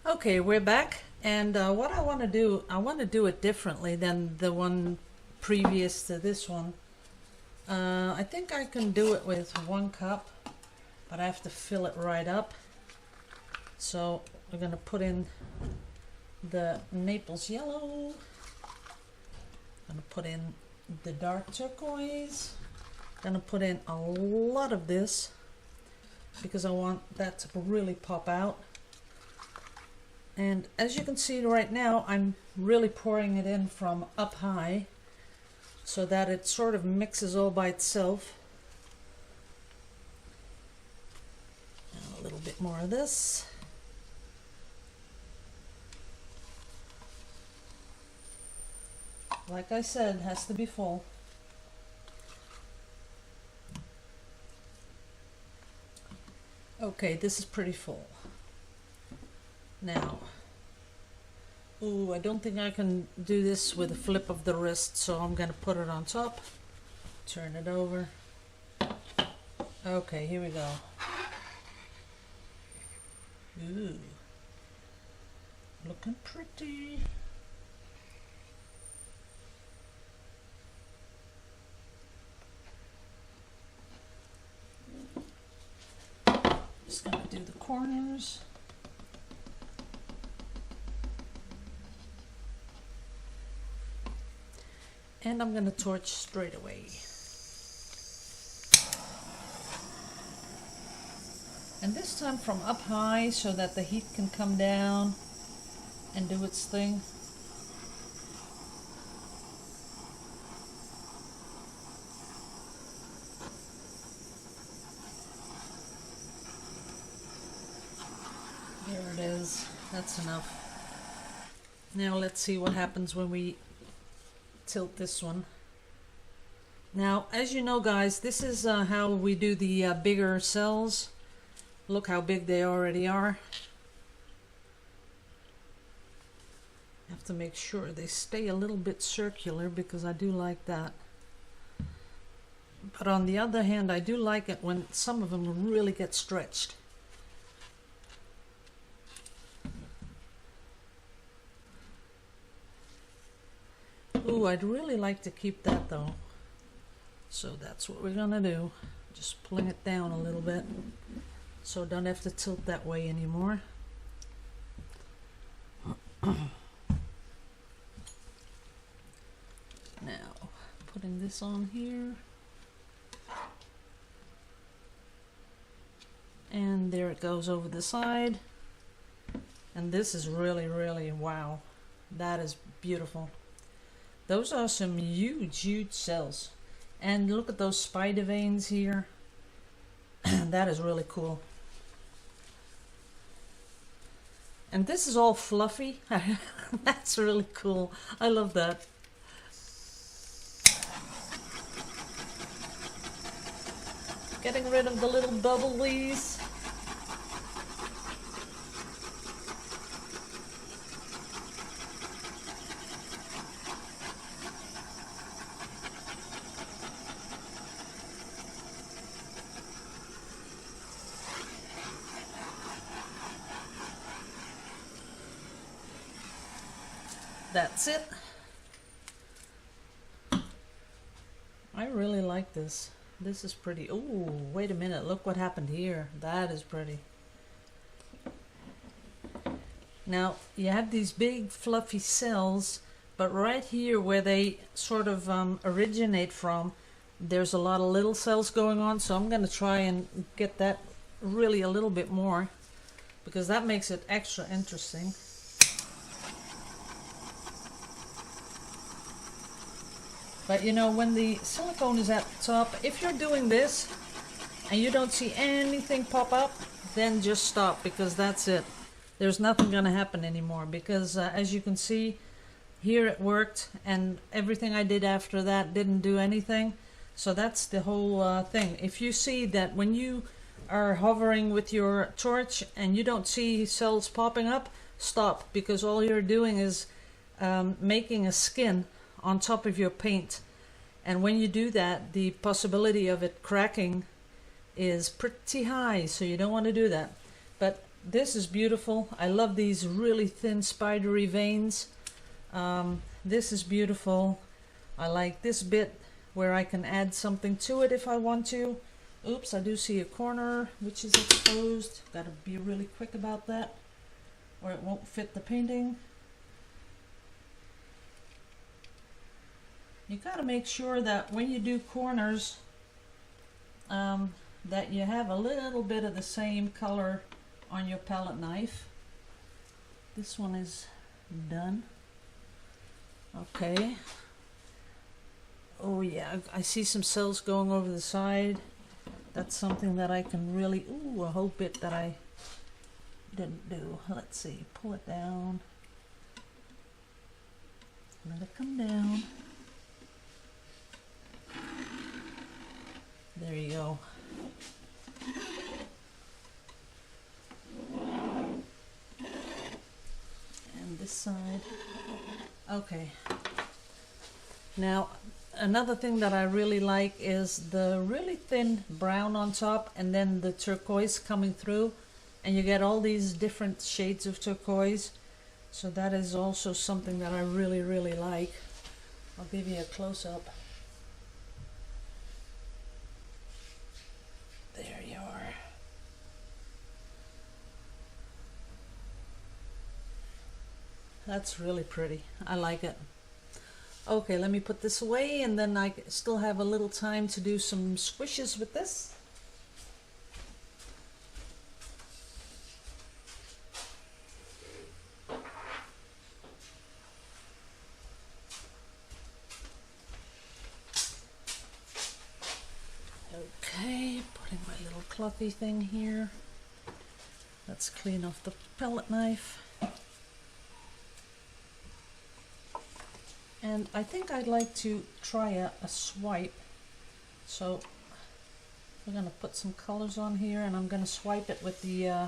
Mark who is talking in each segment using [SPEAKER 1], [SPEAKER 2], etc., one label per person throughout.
[SPEAKER 1] Okay, we're back, and what I want to do it differently than the one previous to this one. I think I can do it with 1 cup, but I have to fill it right up. So we're going to put in the Naples yellow. I'm going to put in the dark turquoise. I'm going to put in a lot of this because I want that to really pop out. And as you can see right now, I'm really pouring it in from up high so that it sort of mixes all by itself. And a little bit more of this. Like I said, it has to be full. Okay, this is pretty full. Now, ooh, I don't think I can do this with a flip of the wrist, so I'm going to put it on top, turn it over. Okay, here we go. Ooh, looking pretty. Just going to do the corners. And I'm going to torch straight away. And this time from up high so that the heat can come down and do its thing. There it is. That's enough. Now let's see what happens when we tilt this one. Now, as you know, guys, this is how we do the bigger cells. Look how big they already are. Have to make sure they stay a little bit circular because I do like that. But on the other hand, I do like it when some of them really get stretched. Ooh, I'd really like to keep that though. So that's what we're gonna do. Just pulling it down a little bit so don't have to tilt that way anymore. Now, putting this on here. And there it goes over the side. And this is really, really, wow. That is beautiful. Those are some huge, huge cells. And look at those spider veins here. That is really cool. And this is all fluffy. That's really cool. I love that. Getting rid of the little bubblies. That's it. I really like this. This is pretty. Ooh, wait a minute. Look what happened here. That is pretty. Now, you have these big fluffy cells, but right here where they sort of originate from, there's a lot of little cells going on, so I'm going to try and get that really a little bit more because that makes it extra interesting. But you know, when the silicone is at the top, if you're doing this and you don't see anything pop up, then just stop because that's it. There's nothing going to happen anymore because as you can see, here it worked and everything I did after that didn't do anything. So that's the whole thing. If you see that when you are hovering with your torch and you don't see cells popping up, stop because all you're doing is making a skin on top of your paint, and when you do that the possibility of it cracking is pretty high, so you don't want to do that. But this is beautiful. I love these really thin spidery veins. This is beautiful. I like this bit where I can add something to it if I want to. Oops, I do see a corner which is exposed. Got to be really quick about that or it won't fit the painting. You got to make sure that when you do corners that you have a little bit of the same color on your palette knife. This one is done. Okay. Oh yeah, I see some cells going over the side. That's something that I can really, ooh, a whole bit that I didn't do. Let's see, pull it down. Let it come down. There you go. And this side. Okay. Now, another thing that I really like is the really thin brown on top and then the turquoise coming through. And you get all these different shades of turquoise. So that is also something that I really, really like. I'll give you a close-up. There you are. That's really pretty. I like it. Okay, let me put this away and then I still have a little time to do some squishes with this. Okay, putting my little clouthy thing here. Let's clean off the palette knife. And I think I'd like to try a swipe. So we're going to put some colors on here and I'm going to swipe it with the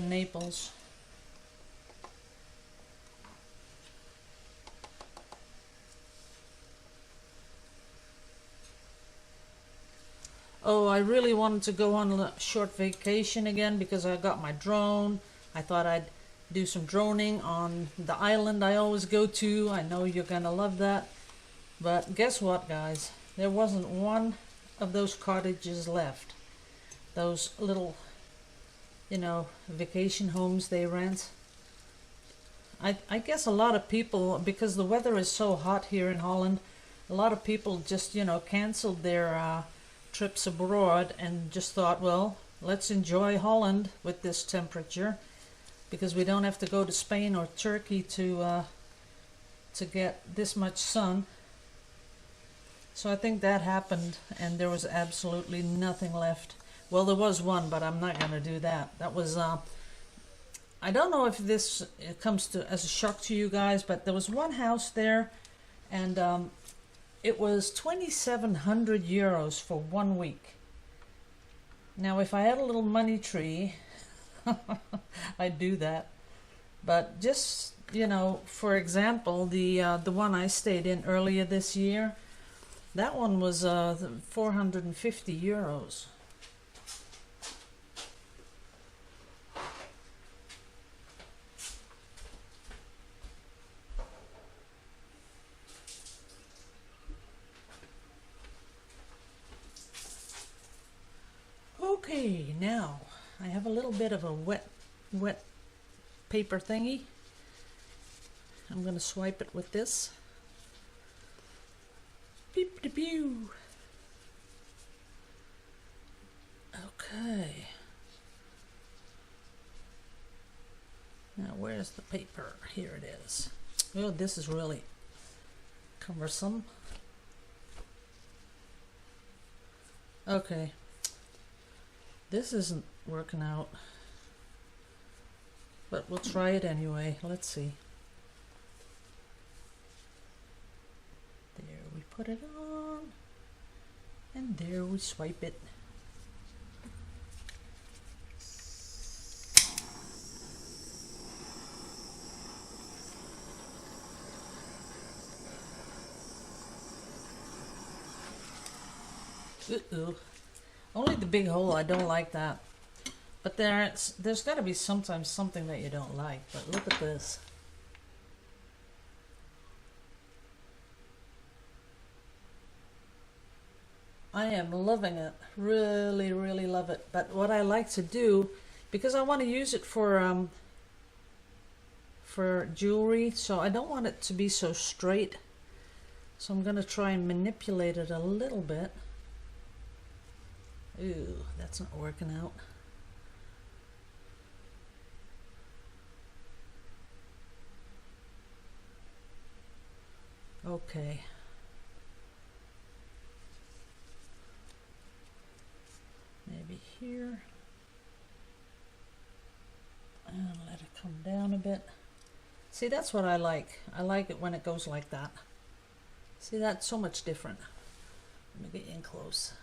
[SPEAKER 1] Naples. Oh, I really wanted to go on a short vacation again because I got my drone. I thought I'd do some droning on the island I always go to. I know you're gonna love that. But guess what, guys? There wasn't one of those cottages left. Those little, you know, vacation homes they rent. I guess a lot of people, because the weather is so hot here in Holland, a lot of people just, you know, canceled their trips abroad and just thought, well, let's enjoy Holland with this temperature because we don't have to go to Spain or Turkey to get this much sun. So I think that happened and there was absolutely nothing left. Well, there was one, but I'm not going to do that. That was, I don't know if this comes to as a shock to you guys, but there was one house there and it was 2,700 euros for 1 week. Now, if I had a little money tree, I'd do that. But just, you know, for example, the one I stayed in earlier this year, that one was 450 euros. Okay, now I have a little bit of a wet paper thingy. I'm going to swipe it with this. Beep de pew. Okay. Now where's the paper? Here it is. Oh, this is really cumbersome. Okay. This isn't working out, but we'll try it anyway. Let's see. There we put it on, and there we swipe it. Uh-oh. Only the big hole, I don't like that. But there's got to be sometimes something that you don't like. But look at this. I am loving it. Really, really love it. But what I like to do, because I want to use it for jewelry, so I don't want it to be so straight. So I'm going to try and manipulate it a little bit. Ooh, that's not working out. Okay. Maybe here. And let it come down a bit. See, that's what I like. I like it when it goes like that. See, that's so much different. Let me get you in close.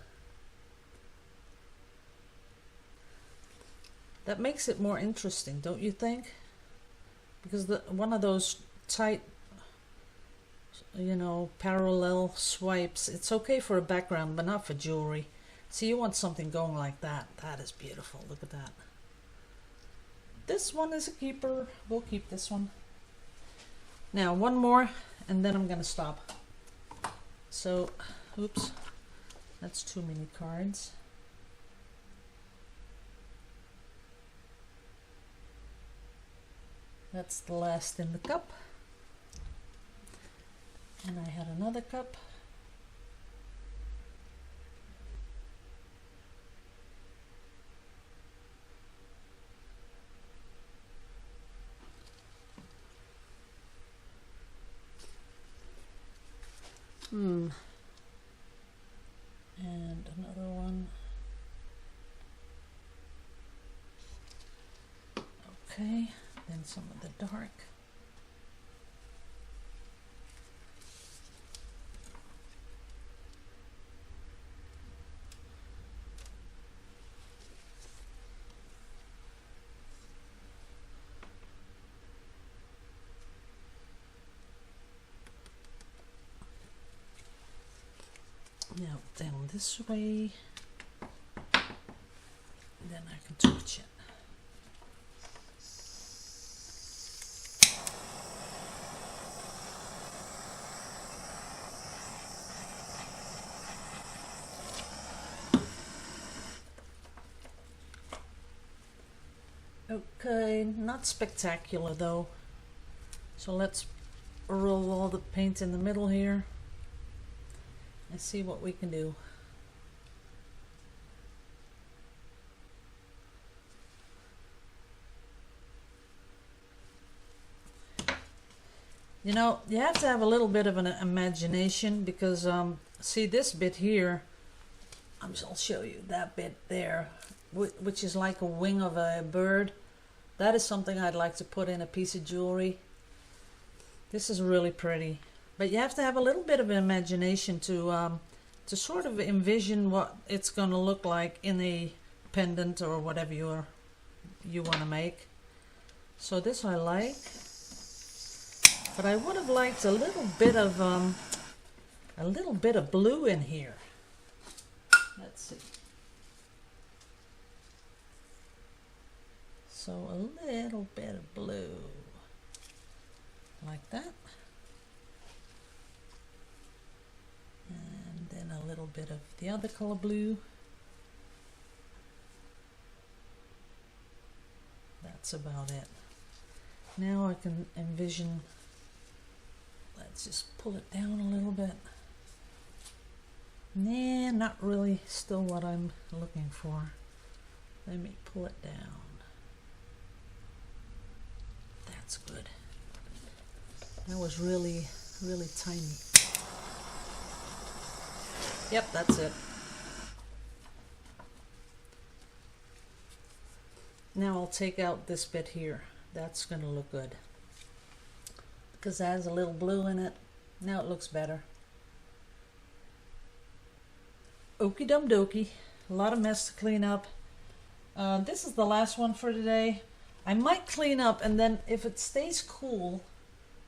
[SPEAKER 1] That makes it more interesting, don't you think? Because one of those tight, you know, parallel swipes, it's okay for a background, but not for jewelry. See, you want something going like that. That is beautiful. Look at that. This one is a keeper. We'll keep this one. Now, one more, and then I'm going to stop. So, oops, that's too many cards. That's the last in the cup. And I had another cup. And another one. Okay, then some of the dark. Now down this way, then I can torch it. Okay, not spectacular though. So let's roll all the paint in the middle here. Let's see what we can do. You know, you have to have a little bit of an imagination because see this bit here, I'll show you that bit there, which is like a wing of a bird. That is something I'd like to put in a piece of jewelry. This is really pretty. But you have to have a little bit of imagination to sort of envision what it's going to look like in a pendant or whatever you want to make. So this I like, but I would have liked a little bit of blue in here. Let's see. So a little bit of blue, like that. And then a little bit of the other color blue. That's about it. Now I can envision, let's just pull it down a little bit. Nah, not really still what I'm looking for. Let me pull it down. That's good. That was really, really tiny. Yep, that's it. Now I'll take out this bit here. That's going to look good. Because it has a little blue in it. Now it looks better. Okie dum dokie. A lot of mess to clean up. This is the last one for today. I might clean up and then if it stays cool.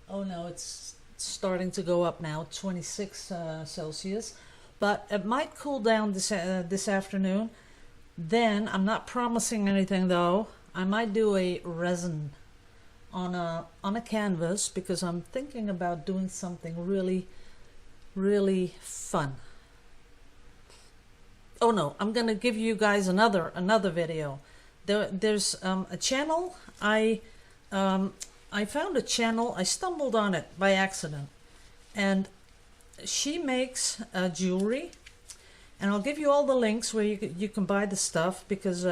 [SPEAKER 1] Oh no, it's starting to go up now. 26 Celsius. But it might cool down this afternoon. Then, I'm not promising anything though, I might do a resin on a canvas, because I'm thinking about doing something really, really fun. Oh no, I'm gonna give you guys another video. There's a channel. I found a channel. I stumbled on it by accident, and she makes jewelry, and I'll give you all the links where you can buy the stuff, because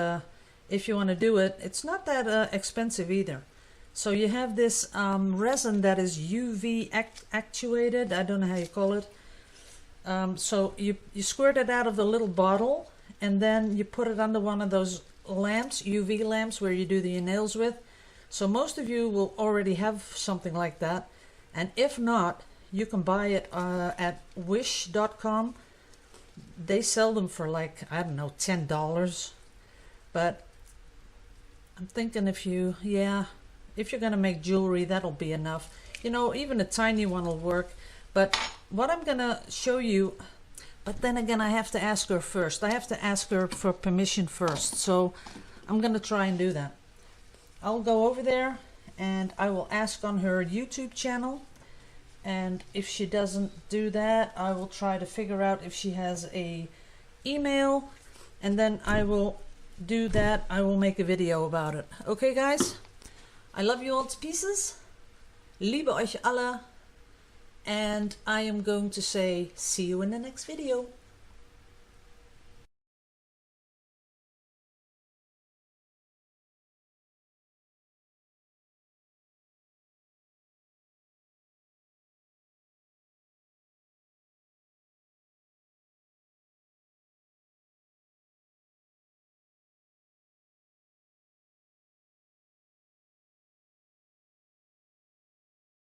[SPEAKER 1] if you want to do it, it's not that expensive either. So you have this resin that is UV actuated. I don't know how you call it. So you squirt it out of the little bottle, and then you put it under one of those lamps, UV lamps, where you do the nails with. So most of you will already have something like that, and if not, you can buy it at wish.com. They sell them for like, I don't know, $10. But I'm thinking if you're gonna make jewelry, that'll be enough. You know, even a tiny one will work. But what I'm gonna show you, but then again, I have to ask her first. I have to ask her for permission first. So I'm gonna try and do that. I'll go over there and I will ask on her YouTube channel. And if she doesn't do that, I will try to figure out if she has a email, and then I will do that. I will make a video about it. Okay, guys? I love you all to pieces. Liebe euch alle. And I am going to say, see you in the next video.